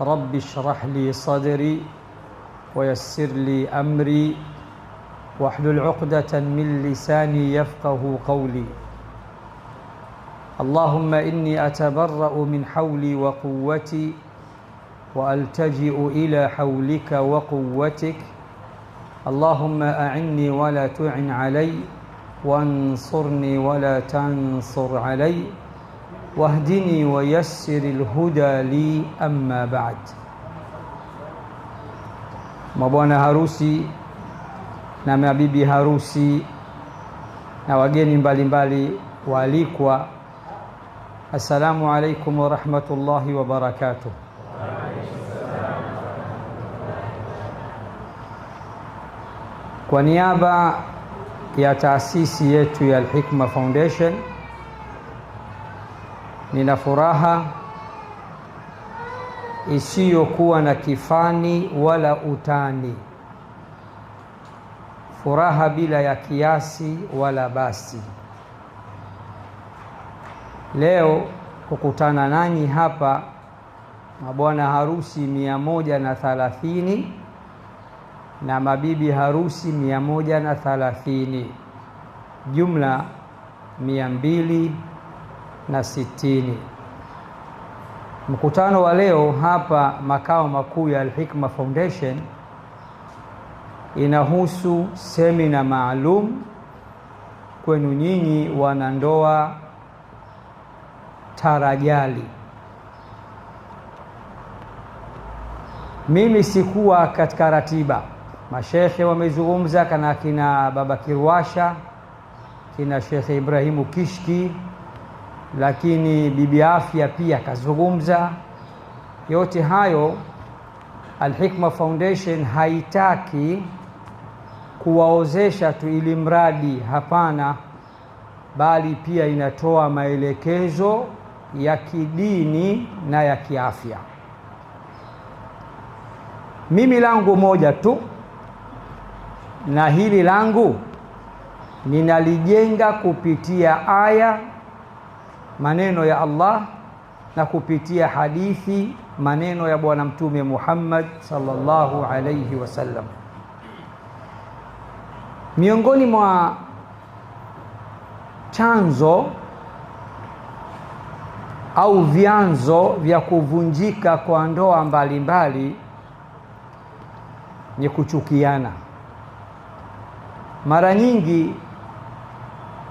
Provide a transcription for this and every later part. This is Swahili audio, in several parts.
رب اشرح لي صدري ويسر لي أمري واحلل عقدة من لساني يفقه قولي. اللهم إني أتبرأ من حولي وقوتي وألتجئ إلى حولك وقوتك. اللهم أعني ولا تعن علي وانصرني ولا تنصر علي واهدني ويسر الهدى لي. أما بعد. Mabwana harusi na mabibi harusi na wageni mbalimbali waalikwa, assalamu alaikum wa rahmatullahi wa barakatuh. Kwa niaba ya taasisi yetu ya Al-Hikma Foundation, nina furaha isiyokuwa na kifani wala utani, furaha bila ya kiasi wala basi, leo kukutana nanyi hapa mabwana harusi 130 na mabibi harusi 130, jumla 260. Mkutano wa leo hapa makao makuu ya Al-Hikma Foundation inahusu semina maalum kwenu nyinyi wanandoa tarajali. Mimi sikuwa katika ratiba. Mashekhe wamezungumza, kana kina Baba Kirwasha, kina Sheikh Ibrahimu Kishki, lakini Bibi Afya pia kazungumza. Yote hayo Al-Hikma Foundation haitaki kuwaozesha tu ili mradi, hapana, bali pia inatoa maelekezo ya kidini na ya kiafya. Mimi langu moja tu, na hili langu ninalijenga kupitia aya, maneno ya Allah, na kupitia hadithi, maneno ya Bwana Mtume Muhammad sallallahu alayhi wasallam. Miongoni mwa chanzo au vyanzo vya kuvunjika kwa ndoa mbalimbali ni kuchukiana. Mara nyingi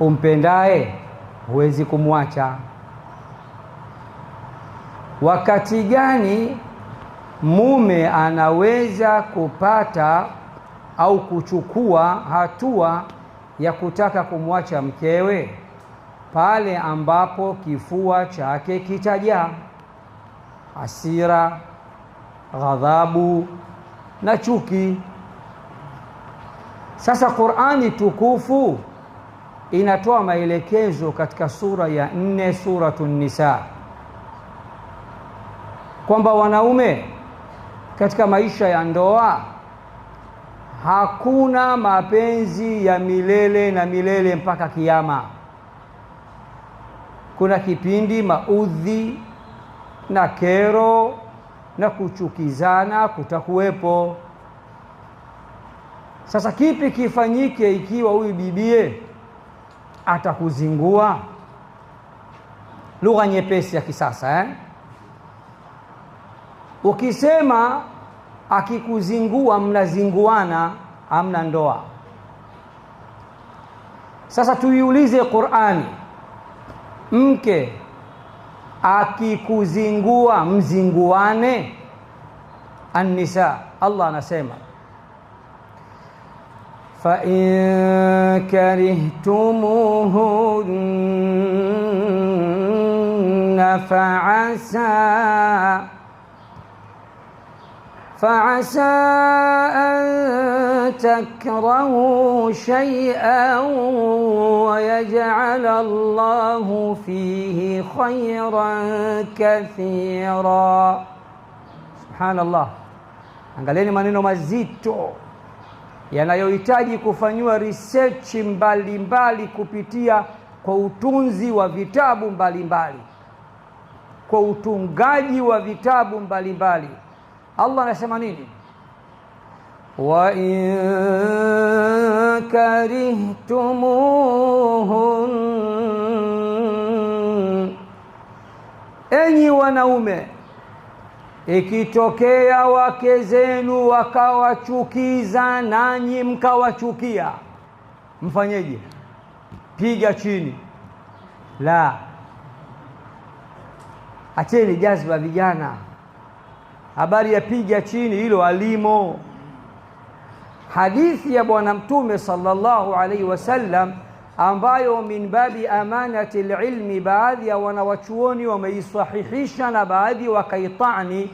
umpendaye huwezi kumwacha. Wakati gani mume anaweza kupata au kuchukua hatua ya kutaka kumwacha mkewe? Pale ambapo kifua chake kitajaa hasira, ghadhabu na chuki. Sasa Qur'ani tukufu inatoa maelekezo katika sura ya 4, Suratun Nisa, kwamba wanaume katika maisha ya ndoa hakuna mapenzi ya milele na milele mpaka kiyama. Kuna kipindi maudhi na kero na kuchukizana kutakuwepo. Sasa kipi kifanyike ikiwa huyu bibie atakuzingua? Lugha nyepesi ya kisasa Ukisema akikuzingua, mnazinguana, hamna ndoa. Sasa tuiulize Qur'ani, mke akikuzingua mzinguane? An-Nisa, Allah anasema fa in karihtumuhunna فعسى أن تكرهوا شيئا ويجعل الله فيه خيرا كثيرا. Subhanallah. Angalieni maneno mazito yanayohitaji kufanywa research mbalimbali kupitia kwa utunzi wa vitabu mbalimbali. kwa utungaji wa vitabu mbalimbali. Allah anasema nini? Wa in karihtumuhun, enyi wanaume, ikitokea wake zenu wakawachukiza nanyi mkawachukia, mfanyeje? Piga chini? La, acheni jazba vijana. Habari ya piga chini hilo alimo. Hadithi ya Bwana Mtume sallallahu alaihi wasallam ambayo min babi amanati ilmi, baadhi ya wanawachuoni wameisahihisha na baadhi wakaitani,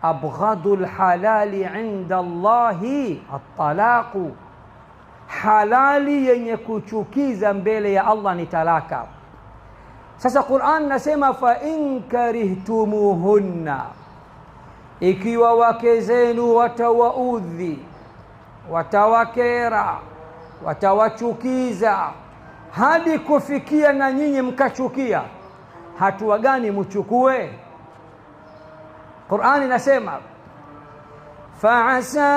abghadul halali inda Allahi at-talaqu, halali yenye kuchukiza mbele ya Allah ni talaka. Sasa Qur'an nasema fa in karihtumuhunna, ikiwa wake zenu watawaudhi, watawakera, watawachukiza hadi kufikia na nyinyi mkachukia, hatua gani mchukue? Qur'an inasema fa'asa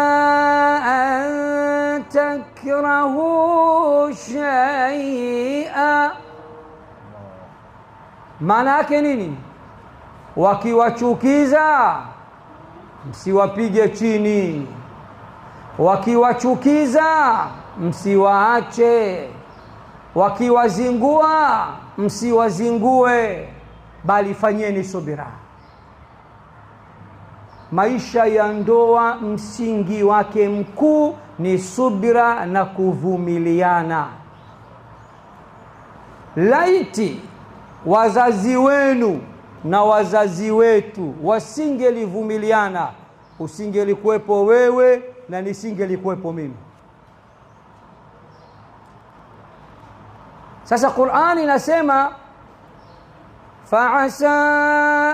an takrahu shay'a. Maana yake nini? Wakiwachukiza msiwapige chini, wakiwachukiza msiwaache, wakiwazingua msiwazingue, bali fanyeni subira. Maisha ya ndoa msingi wake mkuu ni subira na kuvumiliana. Laiti wazazi wenu na wazazi wetu wasingelivumiliana, usingelikuwepo wewe na nisingelikuwepo mimi. Sasa Qur'ani inasema fa'asa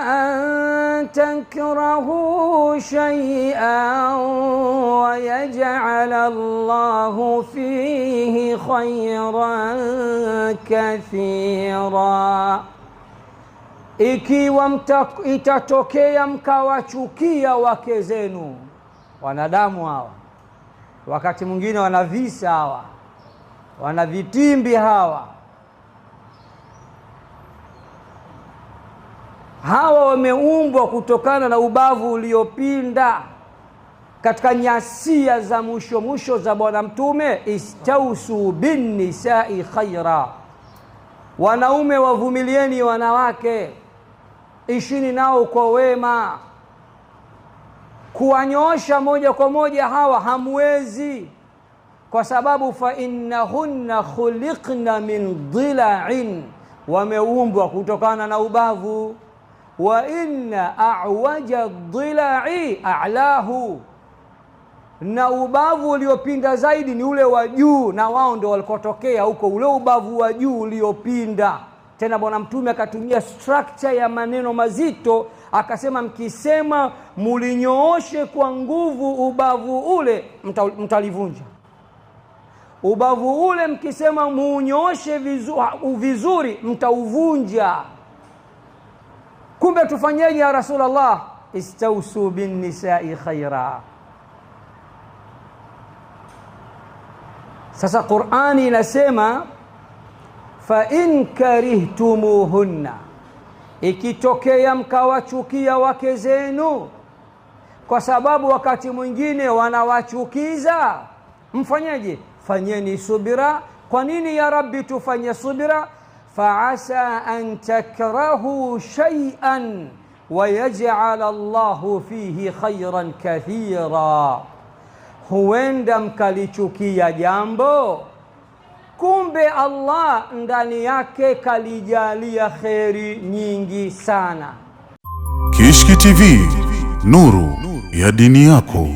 an takrahu shay'an wa yaj'al Allahu fihi khayran kathira. Ikiwa itatokea mkawachukia wake zenu, wanadamu hawa wakati mwingine wana visa hawa, wana vitimbi hawa wameumbwa kutokana na ubavu uliopinda. Katika nyasia za mwisho za Bwana Mtume, istausu bin nisai khaira, wanaume wavumilieni wanawake, ishini nao kwa wema. Kuwanyoosha moja kwa moja hawa hamwezi, kwa sababu fa innahunna khuliqna min dhila'in, wameumbwa kutokana na ubavu. Wa inna a'waja dhila'i a'lahu, na ubavu uliopinda zaidi ni ule wa juu, na wao ndio walikotokea huko ule ubavu wa juu uliopinda. Tena Bwana Mtume akatumia structure ya maneno mazito, akasema mkisema mulinyooshe kwa nguvu ubavu ule mtalivunja. Ubavu ule mkisema muunyooshe vizuri mtauvunja. Kumbe tufanyeje ya Rasulullah? Istausu bin nisai khaira. Sasa Qur'ani inasema fa in karihtumuhunna, ikitokea mkawachukia wake zenu, kwa sababu wakati mwingine wanawachukiza, mfanyeje? Fanyeni subira. Kwa nini ya Rabbi tufanye subira? Fa'asa an takrahu shay'an wa yaj'al Allahu fihi khayran kathira, huenda mkalichukia jambo, kumbe Allah ndani yake kalijalia kheri nyingi sana. Kishki TV, nuru ya dini yako.